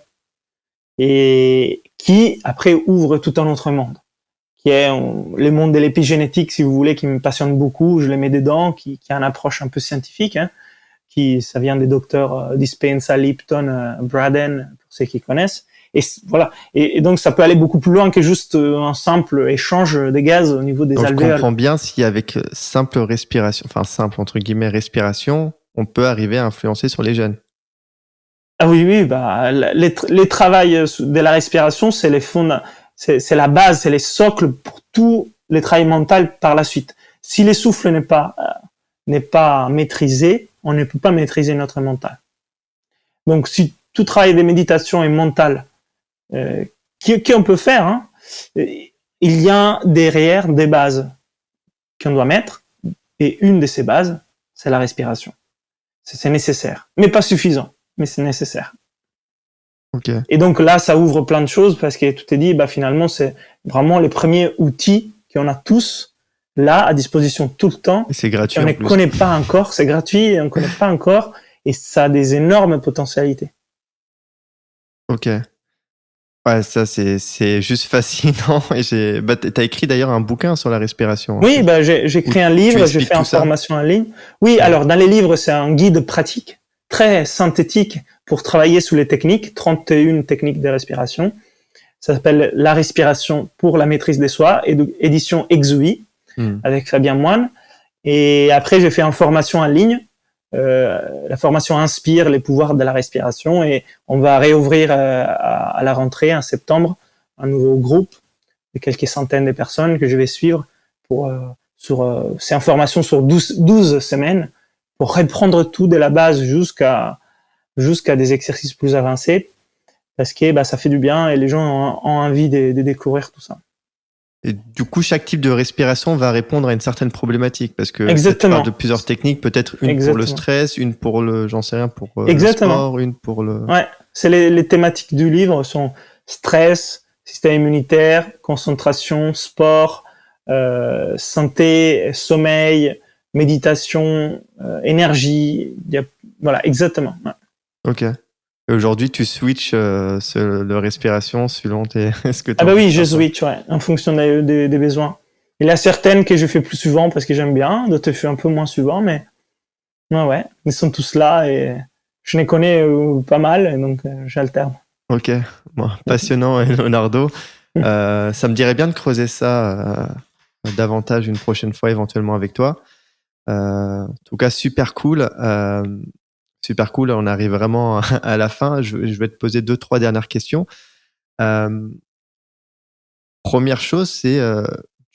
Et qui, après, ouvre tout un autre monde, qui est le monde de l'épigénétique, si vous voulez, qui me passionne beaucoup. Je le mets dedans, qui a une approche un peu scientifique, hein, ça vient des docteurs Dispenza, Lipton, Braden, pour ceux qui connaissent. Et voilà. Et donc, ça peut aller beaucoup plus loin que juste un simple échange de gaz au niveau des alvéoles. Je comprends bien si avec simple respiration, enfin simple entre guillemets respiration, on peut arriver à influencer sur les gènes. Ah oui, les travails de la respiration, c'est la base, c'est les socles pour tout le travail mental par la suite. Si le souffle n'est pas maîtrisé, on ne peut pas maîtriser notre mental. Donc, si tout travail de méditation est mental, qu'on peut faire, hein, il y a derrière des bases qu'on doit mettre, et une de ces bases, c'est la respiration. C'est nécessaire, mais pas suffisant, mais c'est nécessaire. Okay. Et donc là, ça ouvre plein de choses parce que tout est dit, finalement, c'est vraiment les premiers outils qu'on a tous là à disposition tout le temps. Et c'est gratuit. On ne connaît pas encore, c'est gratuit, on ne connaît pas encore, et ça a des énormes potentialités. Ok. Ouais, ça c'est juste fascinant. Et t'as écrit d'ailleurs un bouquin sur la respiration. Oui, j'ai écrit un livre, j'ai fait une formation en ligne. Oui, ouais. Alors dans les livres, c'est un guide pratique, très synthétique pour travailler sous les techniques, 31 techniques de respiration. Ça s'appelle La respiration pour la maîtrise de soi, édition Exui, avec Fabien Moine. Et après, j'ai fait une formation en ligne. La formation Inspire les pouvoirs de la respiration, et on va réouvrir à la rentrée en septembre un nouveau groupe de quelques centaines de personnes que je vais suivre c'est une formation sur 12 semaines pour reprendre tout de la base jusqu'à des exercices plus avancés, parce que ça fait du bien et les gens ont envie de découvrir tout ça. Et du coup, chaque type de respiration va répondre à une certaine problématique, parce que tu parles de plusieurs techniques, peut-être une pour le stress, une pour le sport, une pour le... Ouais, c'est les thématiques du livre sont stress, système immunitaire, concentration, sport, santé, sommeil, méditation, énergie, voilà, exactement. Ouais. Ok. Et aujourd'hui, tu switches de respiration selon ce que tu oui, je switch, ouais, en fonction des besoins. Il y a certaines que je fais plus souvent parce que j'aime bien, d'autres je fais un peu moins souvent, mais ouais, ils sont tous là et je les connais pas mal, et donc j'alterne. Ok, bon, passionnant, Leonardo. Ça me dirait bien de creuser ça davantage une prochaine fois, éventuellement avec toi. En tout cas, super cool. Super cool, on arrive vraiment à la fin. Je vais te poser 2-3 dernières questions. Première chose, c'est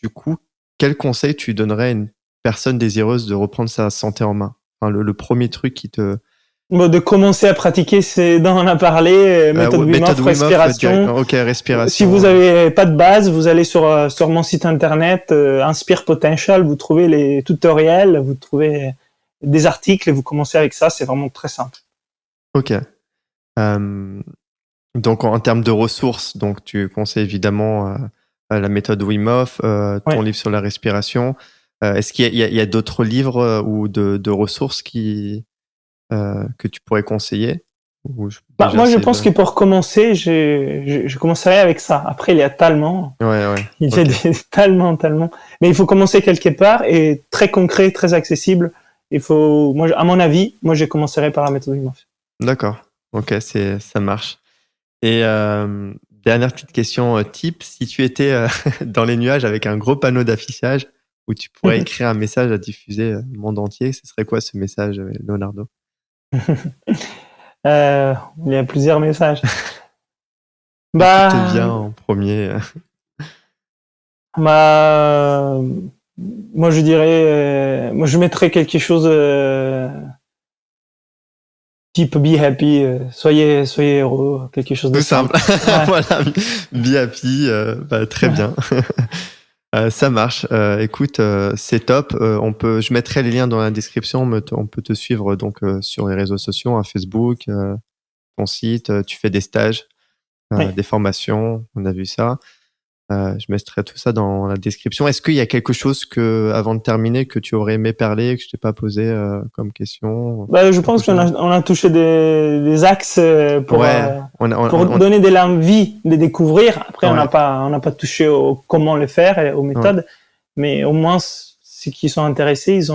du coup, quel conseil tu donnerais à une personne désireuse de reprendre sa santé en main? Enfin, le premier truc qui te... de commencer à pratiquer, c'est dont on a parlé, méthode Wim Hof, respiration. Ok, respiration. Si vous n'avez pas de base, vous allez sur mon site internet, Inspire Potential, vous trouvez les tutoriels, vous trouvez des articles et vous commencez avec ça, c'est vraiment très simple. Ok. Donc en termes de ressources, donc tu conseilles évidemment la méthode Wim Hof, ton livre sur la respiration. Est-ce qu'il y a d'autres livres ou de ressources que tu pourrais conseiller? Moi, je pense que pour commencer, je commencerai avec ça. Après, il y a tellement. Il y a tellement. Mais il faut commencer quelque part et très concret, très accessible. À mon avis, je commencerai par la méthode Wim Hof. D'accord. Ok, ça marche. Et dernière petite question type, si tu étais dans les nuages avec un gros panneau d'affichage où tu pourrais écrire un message à diffuser au monde entier, ce serait quoi ce message, Leonardo? Il y a plusieurs messages. Qui te vient en premier? Moi, je dirais, moi, je mettrais quelque chose type be happy, soyez heureux, quelque chose de Tout simple. Ouais. Voilà, be happy, très bien. Ça marche. Écoute, c'est top. Je mettrai les liens dans la description. On peut te suivre donc sur les réseaux sociaux, Facebook, ton site. Tu fais des stages, des formations. On a vu ça. Je mettrai tout ça dans la description. Est-ce qu'il y a quelque chose avant de terminer, que tu aurais aimé parler, que je t'ai pas posé comme question? Je pense qu'on a touché des axes pour donner de l'envie de découvrir. Après, on n'a pas touché au comment le faire et aux méthodes, mais au moins ceux qui sont intéressés,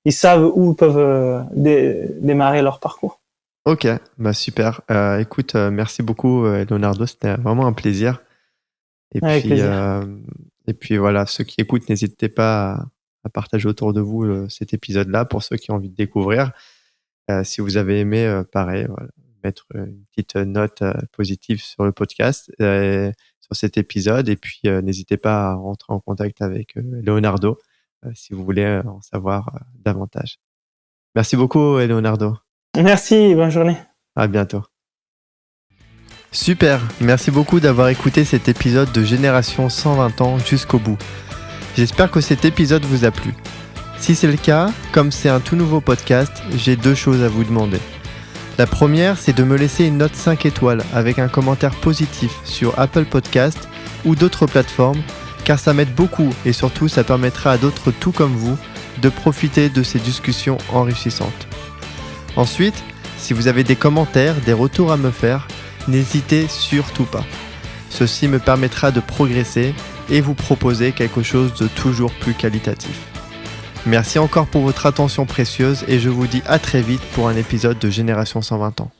ils savent où ils peuvent démarrer leur parcours. Ok, super. Écoute, merci beaucoup, Leonardo. C'était vraiment un plaisir. Et puis voilà, ceux qui écoutent, n'hésitez pas à partager autour de vous cet épisode-là pour ceux qui ont envie de découvrir. Si vous avez aimé, pareil, mettre une petite note positive sur le podcast, sur cet épisode. Et puis n'hésitez pas à rentrer en contact avec Leonardo si vous voulez en savoir davantage. Merci beaucoup, Leonardo. Merci, bonne journée. À bientôt. Super, merci beaucoup d'avoir écouté cet épisode de Génération 120 ans jusqu'au bout. J'espère que cet épisode vous a plu. Si c'est le cas, comme c'est un tout nouveau podcast, j'ai 2 choses à vous demander. La première, c'est de me laisser une note 5 étoiles avec un commentaire positif sur Apple Podcast ou d'autres plateformes, car ça m'aide beaucoup et surtout ça permettra à d'autres tout comme vous de profiter de ces discussions enrichissantes. Ensuite, si vous avez des commentaires, des retours à me faire, n'hésitez surtout pas. Ceci me permettra de progresser et vous proposer quelque chose de toujours plus qualitatif. Merci encore pour votre attention précieuse et je vous dis à très vite pour un épisode de Génération 120 ans.